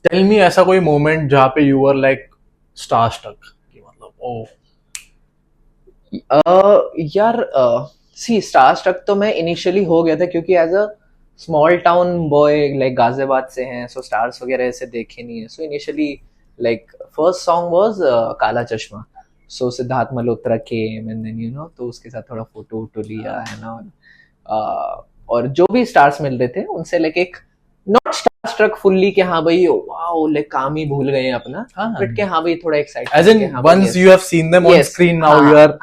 Tell me ऐसा कोई moment जहाँ पे you were like star stuck कि मतलब ओ यार सी स्टार स्ट्रक तो मैं इनिशियली हो गया था क्योंकि as a small town boy like Ghaziabad से हैं, सो स्टार्स वगैरह ऐसे देखे नहीं है। So initially like first song was Kala Chashma. So Sidharth Malhotra came and then तो उसके साथ थोड़ा फोटो वोटो लिया है ना। और जो भी स्टार्स मिल रहे थे उनसे लाइक एक नॉट स्टार स्ट्रक फुल्ली कि हाँ भाई वाओ लाइक काम ही भूल गए हैं अपना, बट कि हाँ भाई थोड़ा excited as in once you have seen them on screen now you are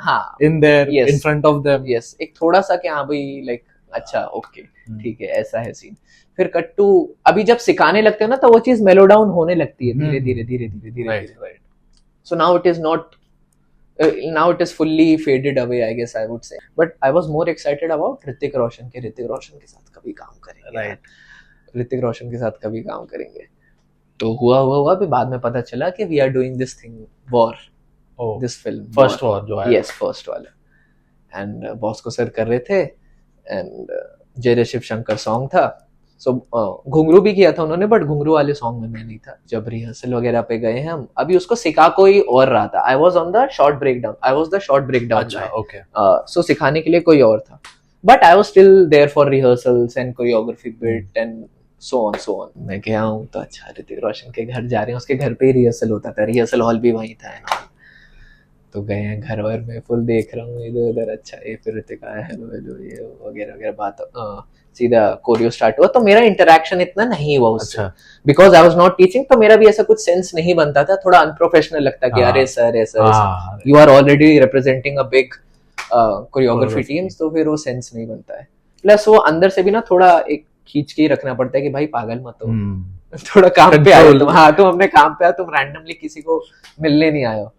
in there in front of them. Yes एक थोड़ा सा कि हाँ भाई लाइक अच्छा ओके ठीक है ऐसा है सीन। फिर कट टू अभी जब सिखाने लगते हैं ना तो वो चीज मेलो डाउन होने लगती है धीरे धीरे धीरे धीरे धीरे। right. So now it is not now it is fully faded away I guess I would say, but I was more excited about Hrithik Roshan के साथ कभी काम करेंगे right. ऋतिक रोशन के साथ कभी काम करेंगे। तो हुआ फिर बाद में पता चला कि we are doing this thing War, this film first War जो है यस फर्स्ट वाला। एंड बॉस्को सर कर रहे थे एंड जय शिव शंकर सॉन्ग था। सो घुंगरू भी किया था उन्होंने, बट घुंगरू वाले सॉन्ग में मैं नहीं था। जब रिहर्सल वगैरह पे गए हैं हम, अभी उसको सिखा कोई और रहा था। I was on the short break down अच्छा ओके सो सिखाने के लिए कोई और था, but I was still there for rehearsals and choreography bit and so on. मैं गया हूँ तो अच्छा ऋतिक रोशन के घर जा रहे हैं, उसके घर पे ही रिहर्सल होता था, रिहर्सल हॉल भी वहीं था ना। तो गए हैं घर वर में, फुल देख रहा हूँ इधर उधर, अच्छा ये फिर ऋतिक आया हेलो हेलो ये वगैरह वगैरह बात सीधा कोरियो स्टार्ट हुआ। तो मेरा इंटरेक्शन इतना नहीं हुआ उससे, because I was not teaching, तो मेरा भी ऐसा कुछ सेंस नहीं बनता था, थोड़ा अनप्रोफेशनल लगता कि अरे sir you are already representing a big choreography teams, तो फिर वो सेंस नहीं बनता है। प्लस वो अंदर से भी ना थोड़ा एक खींच के ही रखना पड़ता है कि भाई पागल मत हो, थोड़ा काम पे आए तुम, हाँ तुम अपने काम पे आए, तुम रैंडमली किसी को मिलने नहीं आए हो।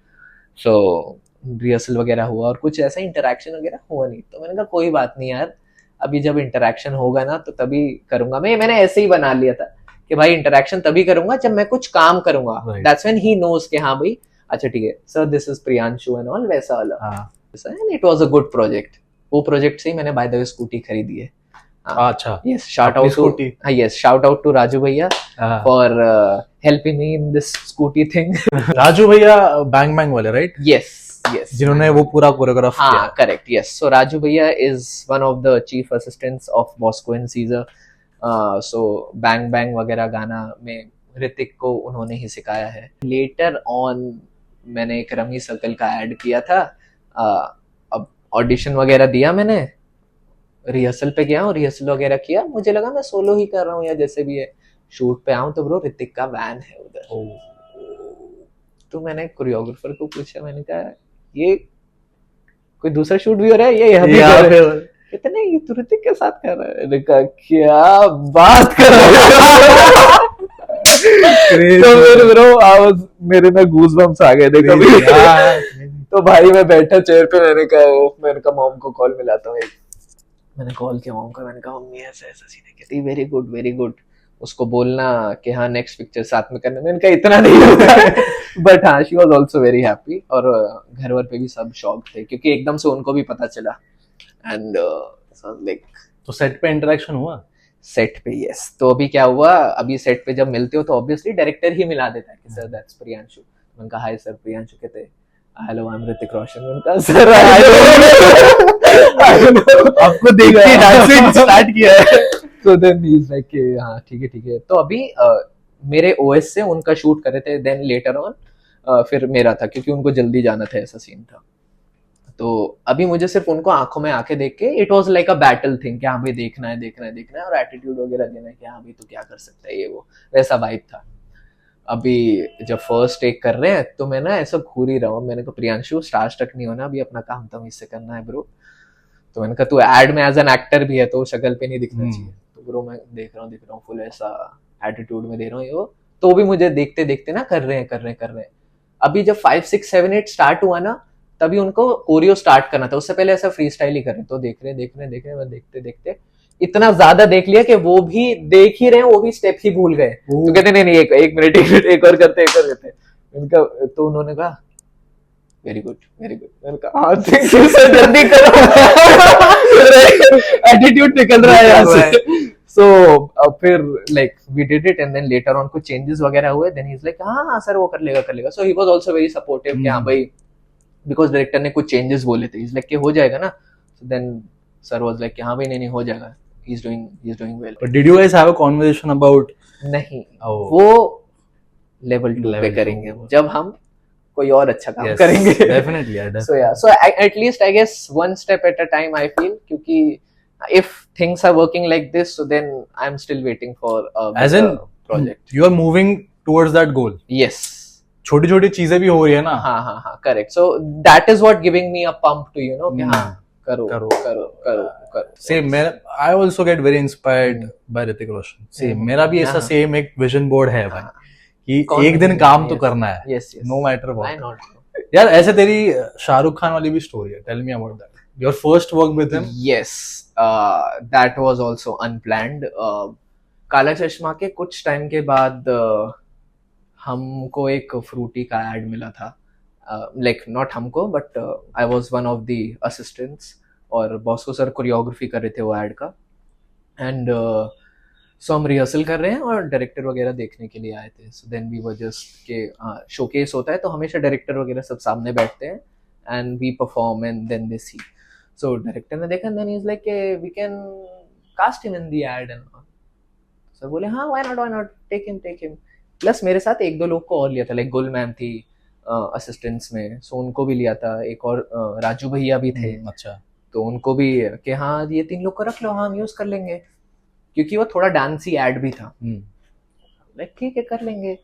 सो रिहर्सल वगैरह हुआ और कुछ ऐसा इंटरेक्शन वगैरह हुआ नहीं, तो मैंने कहा कोई बात नहीं यार, अभी जब इंटरेक्शन होगा ना तो तभी करूंगा। मैंने ऐसे ही बना लिया था कि भाई इंटरेक्शन तभी करूंगा जब मैं कुछ काम करूंगा, दैट्स व्हेन ही नोज कि हाँ भाई अच्छा ठीक है sir this is Priyanshu and all, वैसा वाला। And it was a good project. वो प्रोजेक्ट से ही मैंने बाय द वे स्कूटी खरीदी है। अच्छा yes shout out to Raju भैया for helping me in this scooty thing. Raju भैया बैंग बैंग वाले राइट? यस जिन्होंने वो पूरा कोरियोग्राफ किया। हाँ करेक्ट यस। सो राजू भैया is one of the chief assistants of Bosco and seizure. So bang bang वगैरह गाना में ऋतिक को उन्होंने ही सिखाया है। लेटर ऑन मैंने एक रमी सर्कल का ऐड किया था। अब ऑडिशन वगैरह दिया मैंने, रिहर्सल पे गया हूँ, रिहर्सल वगैरह किया, मुझे लगा मैं सोलो ही कर रहा हूँ या जैसे भी है। शूट पे आऊँ तो ब्रो ऋतिक का वैन है उधर। तो मैंने कोरियोग्राफर को पूछा, मैंने कहा ये कोई दूसरा शूट भी हो रहा है ये यहाँ पे कितने ये तो ऋतिक के साथ कर रहा है। मैंने कहा क्या बात कर रहा है। तो फिर ब्रो मेरे में गूज़बम्स आ गए थे कभी। तो भाई मैं बैठा चेयर पे, मैंने कहा मॉम को कॉल मिलाता हूँ। मैंने कॉल किया मॉम का, मैंने कहा मम्मी ऐसा ऐसा सीन है, कहती वेरी गुड, उसको बोलना कि हाँ नेक्स्ट पिक्चर साथ में करना। मैंने कहा इतना नहीं होता, बट हाँ she was also very happy. और घर वर पे भी सब शॉक थे क्योंकि एकदम से उनको भी पता चला। एंड लाइक तो सेट पे इंटरेक्शन हुआ? सेट पे यस। तो अभी क्या हुआ, अभी सेट पे जब मिलते हो तो ऑब्वियसली डायरेक्टर ही मिला देता है कि सर दैट्स प्रियांशु। मैंने कहा हाय सर प्रियांशु, कहते hello I am Hrithik Roshan. उनका सर आपको देख के डांसिंग स्टार्ट किया है। So then he's like हाँ ठीक है। तो अभी मेरे ओएस से उनका शूट कर रहे थे, देन लेटर ऑन फिर मेरा था क्योंकि उनको जल्दी जाना था, ऐसा सीन था। तो अभी मुझे सिर्फ उनको आंखों में आके देख के it was like a battle thing कि हाँ भाई देखना है और एटीट्यूड वगैरह देना है कि हाँ भाई तू क्या कर सकता है, ये वो वैसा वाइब था। अभी जब फर्स्ट टेक कर रहे हैं तो मैं ना ऐसा घूर ही रहा हूँ। मैंने कहा प्रियांशु स्टार स्टक नहीं होना, अभी अपना काम तो इससे करना है ब्रो। तो मैंने कहा तू एड में एज एन एक्टर भी है तो शक्ल पे नहीं दिखना चाहिए। तो ब्रो मैं देख रहा हूँ फुल ऐसा एटीट्यूड में दे रहा हूँ ये वो। तो भी मुझे देखते देखते ना कर रहे हैं। अभी जब 5, 6, 7, 8 स्टार्ट हुआ ना तभी उनको कोरियो स्टार्ट करना था, उससे पहले ऐसा फ्री स्टाइल ही कर रहे। तो देख रहे मैं देखते इतना ज्यादा देख लिया कि वो भी देख ही रहे, वो भी स्टेप ही भूल गए। तो कहते नहीं एक मिनट एक और करते उनका। तो उन्होंने कहा वेरी गुड। मैंने कहा जल्दी करो, एटीट्यूड निकल रहा है यहाँ से। So फिर like we did it and then later on कुछ changes वगैरह हुए, then he's like हाँ सर वो कर लेगा. So he was also very supportive कि हाँ भाई, because director ने कुछ changes बोले थे, he's like कि हो जाएगा ना. So then sir was like कि हाँ भाई नहीं हो जाएगा, he's doing well. But did you guys have a conversation about? नहीं, वो level 2 पे करेंगे जब हम कोई और अच्छा काम करेंगे. Definitely, yeah, definitely. So yeah, so at least I guess one step at a time I feel, क्योंकि if things are working like this, so then I'm still waiting for a As in project. You are moving towards that goal. Yes. छोटी छोटी चीजें भी हो रही है ना. हाँ, correct. So that is what giving me a pump to, you know, कि हाँ करो. Same, I also get very inspired by Hrithik Roshan. Same, मेरा भी ऐसा same एक vision board है भाई, कि एक दिन काम तो करना है. Yes. No matter what. Why not? यार ऐसे तेरी शाहरुख खान वाली भी स्टोरी है. Tell me about that. Your first work with him? Yes, that was also unplanned. काला चश्मा के कुछ टाइम के बाद हमको एक फ्रूटी का एड मिला था. Like not हमको, but I was one of the assistants, और बॉस्को सर कोरियोग्राफी कर रहे थे वो एड का. एंड सो हम रिहर्सल कर रहे हैं और डायरेक्टर वगैरह देखने के लिए आए थे. So then we were just के शोकेस होता है तो हमेशा डायरेक्टर वगैरह सब सामने बैठते हैं and we perform and then they see. So director ने देखा, then he is like we can cast him in the ad and sir बोले हाँ why not take him. Plus मेरे साथ एक दो लोग को और लिया था, लाइक गुल मैम थी असिस्टेंट्स में, सो उनको भी लिया था. एक और राजू भैया भी थे. अच्छा. तो उनको भी कि हाँ ये 3 लोग को रख लो, हाँ हम यूज कर लेंगे, क्योंकि वो थोड़ा डांसी एड भी था. लाइक ठीक है कर लेंगे.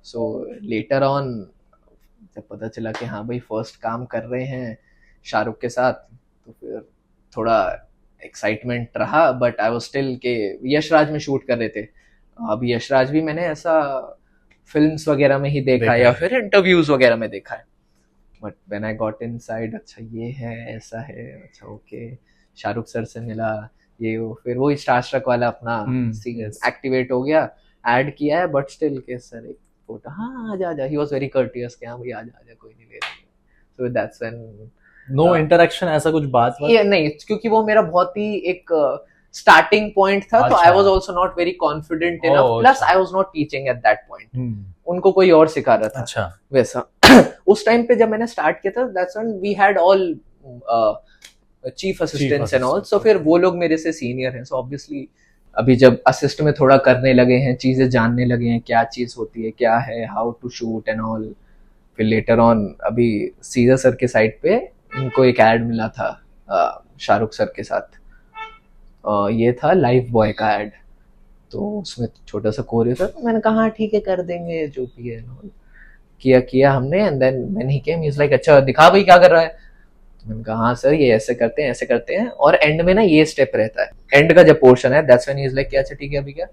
सो लेटर ऑन जब पता चला कि हाँ भाई फर्स्ट काम कर रहे हैं शाहरुख के साथ, तो फिर थोड़ा एक्साइटमेंट रहा. बट आई वाज स्टिल के यशराज में शूट कर रहे थे. अब यशराज भी मैंने ऐसा फिल्म्स वगैरह में ही देखा या फिर इंटरव्यूज वगैरह में देखा है. But when I got inside, अच्छा ये है, ऐसा है, अच्छा ओके, शाहरुख सर से मिला, ये वो, फिर वो स्टारस्ट्रक वाला अपना सीन एक्टिवेट हो गया. ऐड किया है बट स्टिल के सर एक फोटो, हाँ आजा. ही वाज वेरी कर्टियस कि हाँ भाई आजा कोई नहीं ले रहा. So that's when no interaction, ऐसा कुछ बात ये नहीं, क्योंकि वो मेरा बहुत ही एक स्टार्टिंग पॉइंट था. तो I was also not very confident enough, plus I was not teaching at that point. उनको कोई और सिखा रहा था. अच्छा. वैसा उस टाइम पे जब मैंने स्टार्ट किया था, that's when we had all chief assistants and all. So फिर वो लोग मेरे से सीनियर हैं. सो ऑब्वियसली अभी जब असिस्ट में थोड़ा करने लगे हैं, चीजें जानने लगे हैं, क्या चीज होती है, क्या है, how to shoot and all. फिर लेटर ऑन अभी सीजर सर के साइड पे उनको एक एड मिला था शाहरुख सर के साथ. ये था लाइफ बॉय का एड. तो उसमें छोटा सा कोरियो था, तो मैंने कहा ठीक है कर देंगे जो भी है. किया हमने. And then when he came, he is like अच्छा दिखा भाई क्या कर रहा है. तो मैंने कहा हाँ सर ये ऐसे करते हैं. और एंड में ना ये स्टेप रहता है, एंड का जब पोर्शन है, that's when he is like अच्छा ठीक है अभी क्या.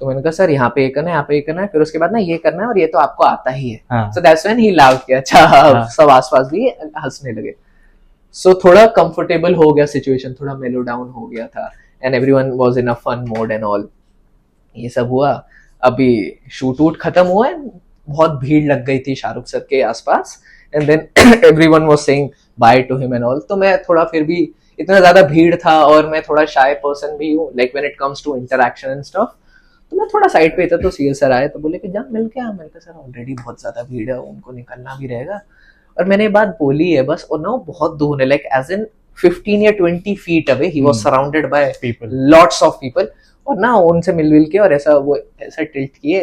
तो मैंने कहा सर यहाँ पे ये करना है, यहाँ पे ये करना है, फिर उसके बाद ना ये करना है, और ये तो आपको आता ही है. सो दैट्स व्हेन ही लाउड किया. अच्छा सब आसपास भी हंसने लगे. सो थोड़ा कंफर्टेबल हो गया सिचुएशन, थोड़ा मेलो डाउन हो गया था, and everyone was in a fun mode and all. ये सब हुआ. अभी शूट वूट खत्म हुआ है, बहुत भीड़ लग गई थी शाहरुख सर के आसपास. And then everyone was saying bye to him and all. तो मैं थोड़ा, फिर भी इतना ज्यादा भीड़ था और मैं थोड़ा शाय पर्सन भी हूँ, like when it comes to interaction and stuff. तो मैं थोड़ा साइड पे था. तो सीए सर आए तो बोले कि जा मिल के आ. मैंने कहा सर ऑलरेडी बहुत ज्यादा भीड़ है, उनको निकलना भी रहेगा. और मैंने ये बात बोली है बस, और ना बहुत दूर है, लाइक एज इन 15 या 20 feet away he was surrounded by people, lots of people. और ना उनसे मिल के और ऐसा टिल्ट किए.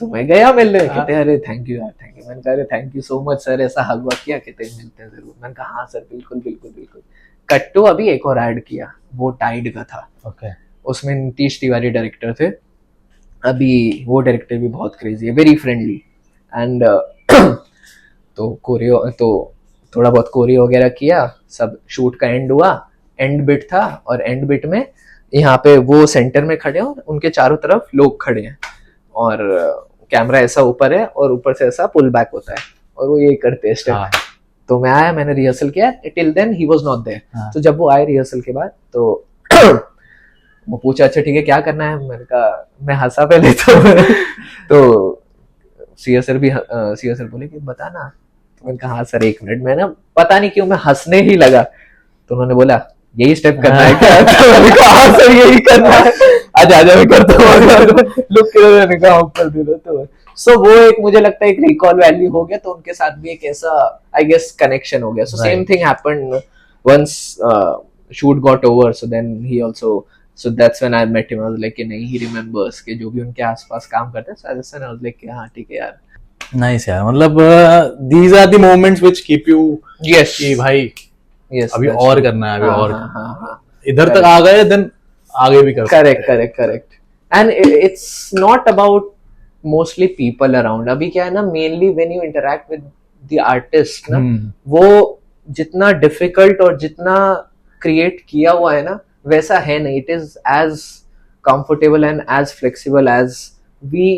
तो मैं गया मिलने. कहते अरे थैंक यू यार, थैंक यू. मैंने कहा अरे thank you so much sir, ऐसा हग किया. कहते मिलते हैं जरूर. मैंने कहा हाँ सर बिल्कुल. कट टू अभी एक और ऐड किया, वो टाइड का था. okay. उसमें नीतीश तिवारी डायरेक्टर थे. अभी वो डायरेक्टर भी बहुत क्रेजी है, वेरी फ्रेंडली. एंड तो कोरियो, तो थोड़ा बहुत कोरियो वगैरह किया. सब शूट का एंड हुआ, एंड बिट था. और एंड बिट में यहाँ पे वो सेंटर में खड़े हैं, उनके चारों तरफ लोग खड़े हैं, और कैमरा ऐसा ऊपर है, और ऊपर से ऐसा पुल बैक होता है, और वो ये करते हैं स्टेप. तो मैं आया, मैंने रिहर्सल किया. Till then he was not there. तो जब वो आए रिहर्सल के बाद, तो वो पूछा अच्छा ठीक है क्या करना है. मैंने कहा, मैं हंसा पहले तो सीए सर बोले कि बता ना. तो मैंने कहा हाँ सर 1 मिनट. मैं ना पता नहीं क्यों मैं हंसने ही लगा. तो उन्होंने बोला यही स्टेप करना है क्या? तो मैंने कहा हाँ सर यही करना है, आजा आजा मैं करता हूँ। लुक किया, मैंने कहा ऊपर दे दो तो सो वो एक मुझे लगता है एक रिकॉल वैल्यू हो गया, तो उनके साथ भी एक ऐसा आई गेस कनेक्शन हो गया. So same thing happened once shoot got over, so then he also, so that's when I met him. I was like कि नहीं, he remembers कि जो भी उनके आसपास काम करते हैं. So I was like हाँ ठीक है यार. नाइस यार, मतलब these are the moments which keep you Yes. कि भाई Yes. अभी that's और true. करना है, अभी हाँ, और हाँ, हाँ, हाँ. इधर तक आ गए, देन आगे भी कर सकते Correct, correct, correct. And it's not about mostly people around. अभी क्या है ना, mainly when you interact with the artist ना, वो जितना डिफिकल्ट और जितना क्रिएट किया हुआ है ना, वैसा है नहीं. It is as comfortable and as flexible as we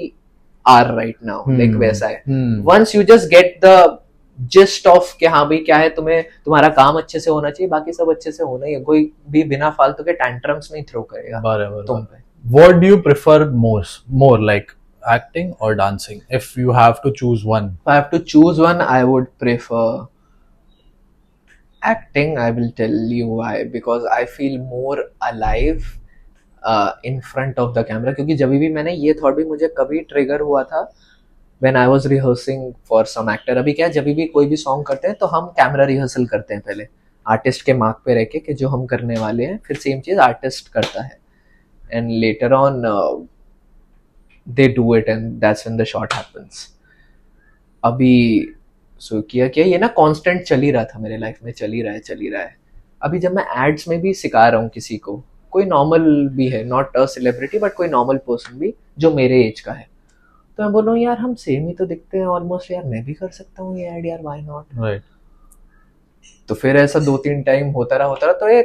are right now. Like वैसा है. Once you just get the gist of कि हाँ भाई क्या है, तुम्हें तुम्हारा काम अच्छे से होना चाहिए, बाकी सब अच्छे से होना ही है. कोई भी बिना फालतू के टैंट्रम्स नहीं थ्रो करेगा तुम पे. What do you prefer more like acting or dancing? If you have to choose one. If I have to choose one, I would prefer acting. I will tell you why. Because I feel more alive in front of the camera. क्योंकि जब भी मैंने ये thought भी मुझे कभी trigger हुआ था when I was rehearsing for some actor. अभी क्या, जब भी कोई भी सॉन्ग करते हैं तो हम कैमरा रिहर्सल करते हैं पहले आर्टिस्ट के मार्क पे रह के कि जो हम करने वाले हैं, फिर सेम चीज आर्टिस्ट करता है and later on they do it and that's when the shot happens. अभी सो किया ये ना कांस्टेंट चल ही रहा था मेरे लाइफ में, चल ही रहा है. अभी जब मैं एड्स में भी सिखा रहा हूँ किसी को, कोई नॉर्मल भी है, नॉट अ सेलिब्रिटी बट कोई नॉर्मल पर्सन भी जो मेरे एज का है, तो मैं बोल रहा हूँ यार हम सेम ही तो दिखते हैं ऑलमोस्ट, यार मैं भी कर सकता हूँ ये ऐड यार, व्हाई नॉट. राइट. तो फिर ऐसा 2-3 टाइम होता रहा तो ये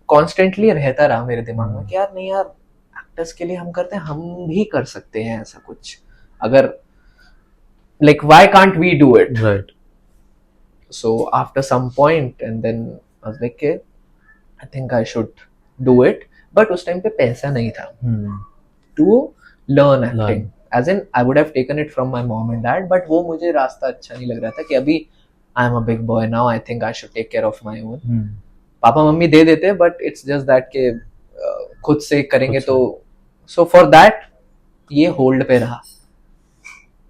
कॉन्स्टेंटली रहता रहा मेरे दिमाग में कि यार नहीं यार, एक्टर्स के लिए हम करते हैं, हम भी कर सकते हैं ऐसा कुछ. अगर like why can't we do it? Right. So after some point and then I was like okay, I think I should do it. But उस टाइम पे पैसा नहीं था to learn acting. As in I would have taken it from my mom and dad, but वो मुझे रास्ता अच्छा नहीं लग रहा था कि अभी I am a big boy now, I think I should take care of my own. पापा मम्मी दे देते हैं but it's just that के खुद से करेंगे तो. So for that ये होल्ड पे रहा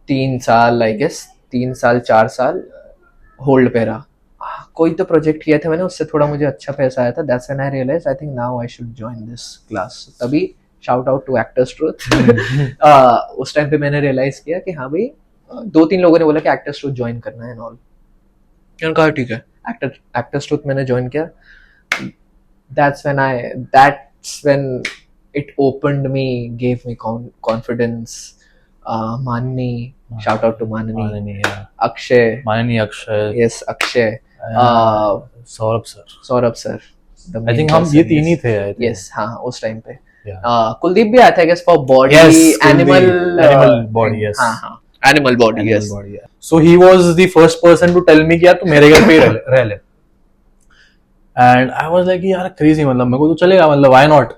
3 साल आई गेस, 3 साल 4 साल होल्ड पे रहा. कोई तो प्रोजेक्ट किया था मैंने, उससे थोड़ा मुझे अच्छा पैसा आया था. That's when I realize I think now I should join this class. तभी shout out to actors truth. उस टाइम पे मैंने रियलाइज किया कि हाँ भाई 2-3 लोगों ने बोला कि एक्टर्स ट्रूथ ज्वाइन करना है एंड ऑल. मैंने कहा ठीक है, एक्टर्स ट्रूथ मैंने ज्वाइन किया. that's when it opened me, gave me confidence. Manni, shout out to Manni, yeah. Akshay, yes Akshay, Saurabh sir, I think हम ये तीन ही थे. yes हाँ उस टाइम पे. Yeah. कुलदीप भी आया था I guess for body. Yes, animal body. Yes. हाँ animal body. Yes. Yeah. So he was the first person to tell me कि यार तू मेरे घर पे रह ले. And I was like यार crazy, मतलब मेरे को तो चलेगा, मतलब why not?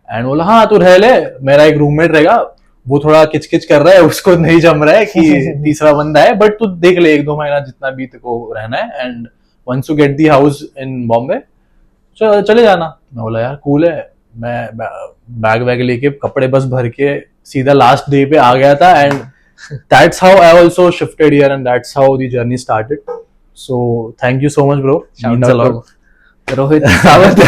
And बोला हाँ तू रह ले, मेरा एक रूममेट रहेगा, वो थोड़ा किचकिच कर रहा है, उसको नहीं जम रहा है कि तीसरा बंदा है, बट तू देख ले 1-2 महीना जितना भी तेरे को रहना है, and once you get the house in Bombay चले जाना. मैं बोला यार कूल है. मैं बैग वैग लेके कपड़े बस भर के सीधा लास्ट डे पे आ गया था. And that's how I also shifted here and that's how the journey started. So thank you so much bro. Means a lot. Rohit Sawant.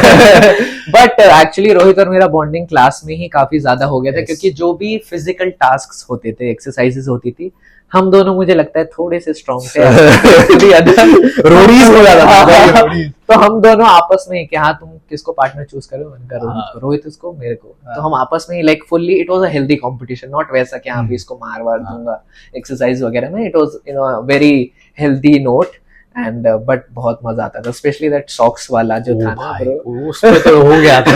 But actually Rohit और मेरा बॉन्डिंग क्लास में ही काफी ज्यादा हो गया था. क्योंकि जो भी फिजिकल टास्क्स होते थे, एक्सरसाइजेस होती थी, हम दोनों मुझे लगता है थोड़े से स्ट्रॉन्ग थे. रोडीज हो जाता था. तो हम दोनों आपस में कि हाँ तुम किसको पार्टनर चूज करो, मैंने रोहित उसको, मेरे को. तो हम आपस में like fully it was a healthy competition, not वैसा कि हाँ भी इसको मार दूंगा एक्सरसाइज वगैरह में. It was you know very healthy note. And but बहुत मजा आता था, स्पेशली दैट सॉक्स वाला जो था ना ब्रो, उसमें तो हो गया था.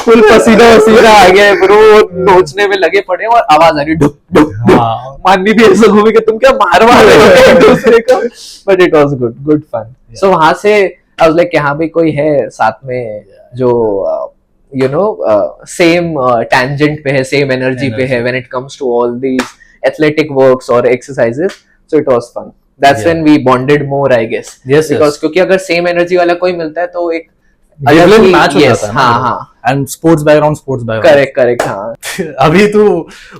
फुल पसीना आ गया ब्रो, नोचने में लगे पड़े और आवाज आ रही डुक डुक. माननी भी ऐसा घूमी कि तुम क्या मार रहे हो एक दूसरे को. But it was good fun. So वहां से आई वाज लाइक यहाँ भी कोई है साथ में जो यू नो सेम टेंजेंट पे है, सेम एनर्जी पे है when it comes to all these athletic works और exercises. So it was fun. That's when we bonded more, I guess. Yes, because क्योंकि अगर सेम एनर्जी वाला कोई मिलता है तो एक wavelength match हो yes, जाता है ना, हाँ हाँ and sports background. Correct correct हाँ अभी तू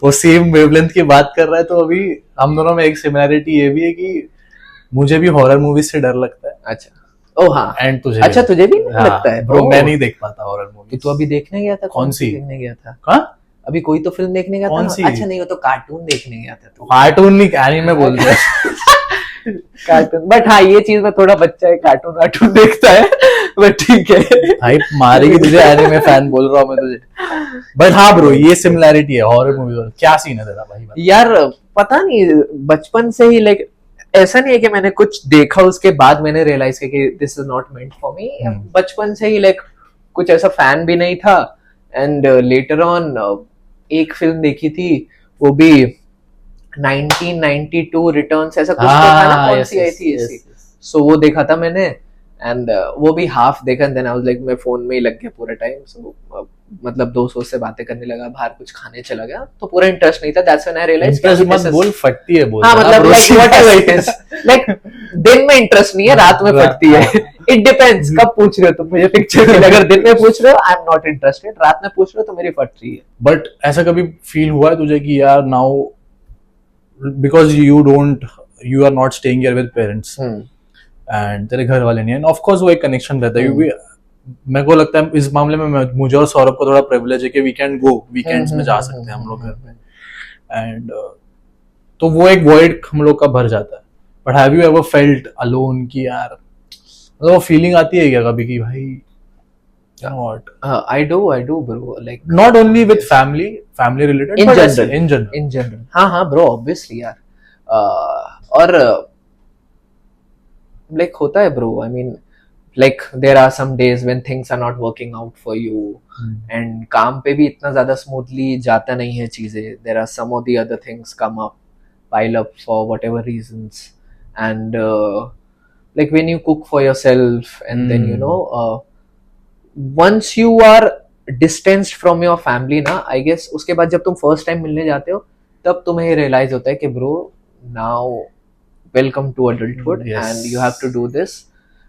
वो सेम वेवलेंथ की बात कर रहा है, तो अभी हम दोनों में एक सिमिलैरिटी ये भी है कि मुझे भी हॉरर मूवीज से डर लगता है, अच्छा ओ हाँ एंड तुझे अच्छा तुझे भी नहीं लगता है ब्रो? Oh, मैं नहीं देख पाता हॉरर मूवी। तो तू अभी देखने गया था कौन सी? देखने गया था कहाँ? अभी कोई तो फिल्म देखने गया था कौन ना? सी? अच्छा नहीं वो तो कार्टून देखने गया था तू कार्टून नहीं, एनीमे बोलते हैं। कार्टून बट हाँ ये चीज में थोड़ा बच्चा है कार्टून कार्टून देखता है बट ठीक है भाई मारेगी तुझे, एनीमे फैन बोल रहा हूँ मैं तुझे। बट हाँ ब्रो, ये सिमिलैरिटी है हॉरर मूवी में। क्या सीन है तेरा भाई? यार पता नहीं बचपन से ही लाइक ऐसा नहीं है कि मैंने कुछ देखा उसके बाद मैंने रियलाइज किया कि this is not meant for me. बचपन से ही लाइक कुछ ऐसा फैन भी नहीं था एंड लेटर ऑन एक फिल्म देखी थी वो भी 1992 रिटर्न्स ऐसा कुछ तो था ना, कौन सी आई थी ऐसी, सो वो देखा था मैंने एंड वो भी हाफ देखा and then I was like मैं फोन में ही लग गया पूरा टाइम। सो मतलब दोस्तों से बातें करने लगा, बाहर कुछ खाने चला गया, तो पूरा इंटरेस्ट नहीं था। That's when I realise interest मत बोल, फटती है बोल। हाँ मतलब like whatever it is like दिन में इंटरेस्ट नहीं है, रात में फटती है। इट डिपेंड्स कब पूछ रहे हो तुम मुझे पिक्चर के लिए। अगर दिन में पूछ रहे हो आई एम नॉट इंटरेस्टेड, रात में पूछ रहे हो तो मेरी फट रही है। बट ऐसा कभी फील हुआ है तुझे कि यार now because you are not staying here with parents and तेरे घर वाले नहीं है, ऑफ कोर्स वो एक कनेक्शन रहता है, क्योंकि मेरे को लगता है इस मामले में मुझे और सौरभ को थोड़ा प्रिविलेज है कि वीकेंड्स में जा सकते हैं हम लोग घर पे, एंड तो वो एक वॉइड हम लोग का भर जाता है। But have you ever felt alone कि यार मतलब वो फीलिंग आती है क्या कभी कि भाई what? I do bro, like Not only with family related, in but general, in general. हाँ bro, obviously यार और like होता है bro, I mean like there are some days when things are not working out for you and काम पे भी इतना ज्यादा smoothly जाता नहीं है चीजें, there are some of the other things come up, pile up for whatever reasons and like when you cook for yourself and then you know once you are distanced from your family ना, I guess उसके बाद जब तुम first time मिलने जाते हो तब तुम्हें realize होता है कि bro now welcome to adulthood and you have to do this,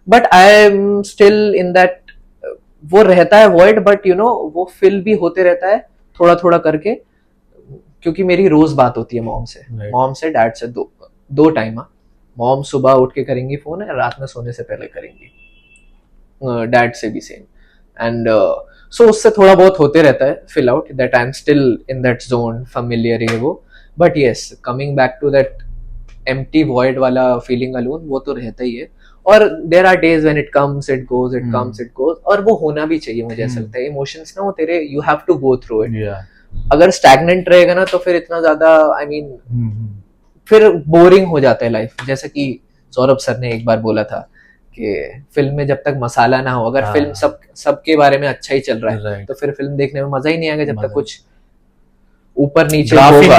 but I am still in that वो रहता है void, but you know वो fill भी होते रहता है थोड़ा थोड़ा करके, क्योंकि मेरी रोज बात होती है मॉम से डैड से दो टाइम। मॉम सुबह उठ के करेंगी फोन है, रात में सोने से पहले करेंगी, डैड से भी सेम एंड सो उससे थोड़ा बहुत होते रहता है fill out that I am still in that zone familiar है वो। But yes coming back to that empty void वाला फीलिंग अलोन, वो तो रहता ही है और there are days when it comes it goes और वो होना भी चाहिए। मुझे ऐसा लगता है इमोशंस ना वो तेरे you have to go through it. अगर स्टैग्नेंट रहेगा ना तो फिर इतना ज्यादा आई मीन फिर बोरिंग हो जाता है लाइफ। जैसा कि सौरभ सर ने एक बार बोला था कि फिल्म में जब तक मसाला ना हो, अगर फिल्म सबके बारे में अच्छा ही चल रहा है तो फिर फिल्म देखने में मजा ही नहीं आएगा जब तक कुछ ऊपर नीचे होगा।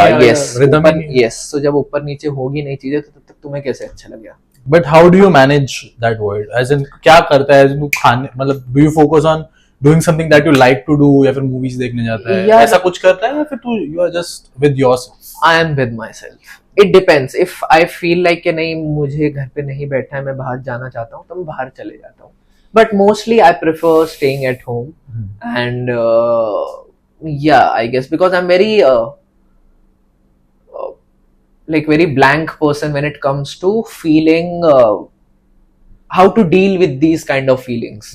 यस तो जब ऊपर नीचे होगी नहीं चीजें तो तब तक तुम्हें कैसे अच्छा लगेगा। But how do you manage that word, as in क्या करता है तू खाने, मतलब do you focus on doing something that you like to do या फिर मूवीज देखने जाता है, ऐसा कुछ करता है या फिर तू you are just with yourself? I am with myself, it depends. If I feel like कि नहीं मुझे घर पे नहीं बैठना है, मैं बाहर जाना चाहता हूँ तो मैं बाहर चले जाता हूँ, but mostly I prefer staying at home and या I guess because I am very like very blank person when it comes to feeling how to deal with these kind of feelings.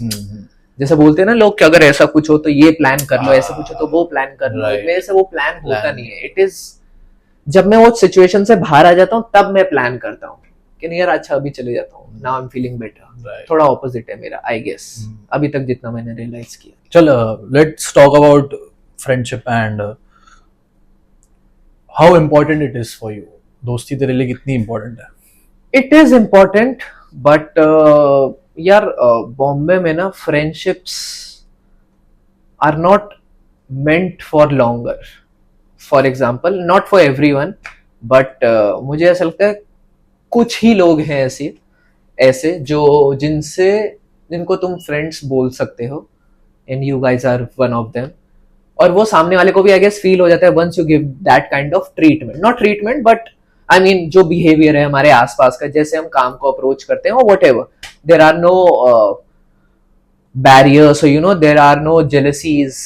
जैसे बोलते हैं ना लोग कि अगर ऐसा कुछ हो तो ये प्लान कर लो, ऐसा कुछ हो तो वो प्लान कर लो, मेरे से वो प्लान होता नहीं है। इट इज जब मैं वो सिचुएशन से बाहर आ जाता हूँ तब मैं प्लान करता हूँ कि नहीं यार अच्छा अभी चले जाता हूँ, now I am feeling better. थोड़ा ऑपोजिट है मेरा आई गेस अभी तक जितना मैंने रियलाइज किया। चल let's talk about friendship and how important it is for you. दोस्ती तेरे लिए कितनी इम्पोर्टेंट है? इट इज इम्पोर्टेंट बट यार बॉम्बे में ना friendships are not meant for longer. For example not for everyone but मुझे ऐसा लगता है कुछ ही लोग हैं ऐसे जो जिनको तुम फ्रेंड्स बोल सकते हो and you guys are one of them, और वो सामने वाले को भी आई गेस फील हो जाता है once you give that kind of treatment, not treatment but I mean जो बिहेवियर है हमारे आसपास का, जैसे हम काम को अप्रोच करते हैं और whatever, there are no barrier, so you know there are no jealousies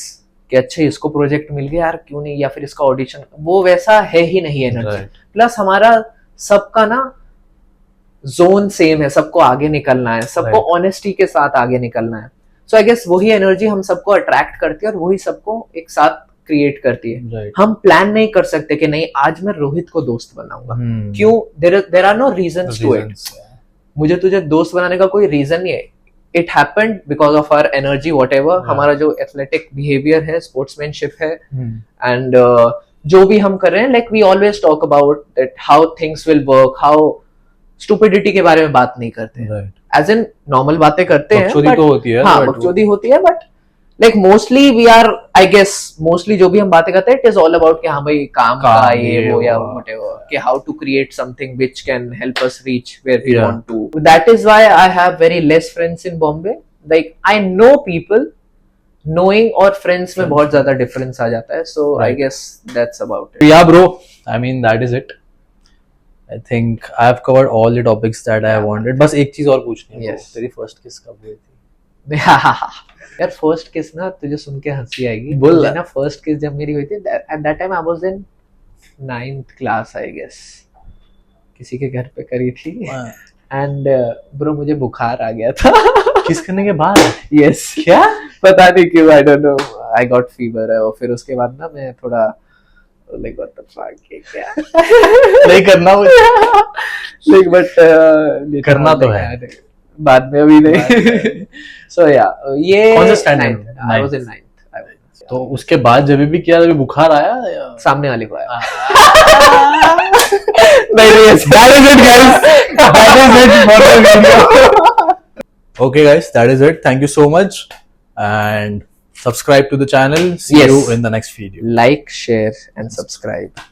कि अच्छा इसको प्रोजेक्ट मिल गया यार क्यों नहीं, या फिर इसका ऑडिशन, वो वैसा है ही नहीं एनर्जी। Right. प्लस हमारा सबका ना जोन सेम है, सबको आगे निकलना है, सबको Right. ऑनेस्टी के साथ आगे निकलना है। सो आई गेस वही एनर्जी हम सबको अट्रैक्ट करती है और वही सबको एक साथ क्रिएट करती है। Right. हम प्लान नहीं कर सकते कि नहीं आज मैं रोहित को दोस्त बनाऊंगा, Hmm. क्यों? There are no reasons to it. Reasons, yeah. मुझे तुझे दोस्त बनाने का कोई रीजन नहीं है, it happened because of our energy whatever. Yeah. हमारा जो एथलेटिक बिहेवियर है, स्पोर्ट्समैनशिप है, Hmm. एंड जो भी हम कर रहे हैं, like we always talk about that how things will work, how stupidity के बारे में बात नहीं करते हैं, Right. एज इन नॉर्मल बातें करते हैं, बकचोदी but- तो होती है, हाँ but बकचोदी होती है, but like mostly we are, I guess mostly जो भी हम बातें करते हैं, इट इज ऑल अबाउट कि हाँ भाई काम का काम, ये ये वो या वो। whatever, कि how to create something which can help us reach where we Yeah. Want to. That is why I have very less friends in Bombay. Like I know people, knowing और फ्रेंड्स में बहुत ज्यादा डिफरेंस आ जाता है, so I Right. Guess that's about it. Yeah, bro. I mean, that is it. I think I've covered all the topics that I wanted. बस एक चीज और पूछनी है। Yes. तेरी फर्स्ट किस कब हुई थी? यार फर्स्ट किस ना तुझे सुन के हंसी आएगी। बोल मुझे ना। ना फर्स्ट किस जब मेरी हुई थी, at that time I was in 9th class I guess, किसी के घर पे करी थी, एंड ब्रो मुझे बुखार आ गया था। किस करने के बाद? यस क्या पता नहीं क्यों, I don't know, I got fever है, और फिर उसके बाद ना मैं थोड़ा लाइक व्हाट द फक क्या नहीं करना मुझे। लाइक बट करना तो है। बाद में, अभी नहीं। सो या ये कौन सा standard? I was in 9th। तो उसके बाद जब भी किया तभी बुखार आया या? सामने वाले को आया। नहीं नहीं, that is it guys. That is it for the video. Okay guys, that is it. Thank you so much and subscribe to the channel. See Yes. you in the next video. Like, share and subscribe.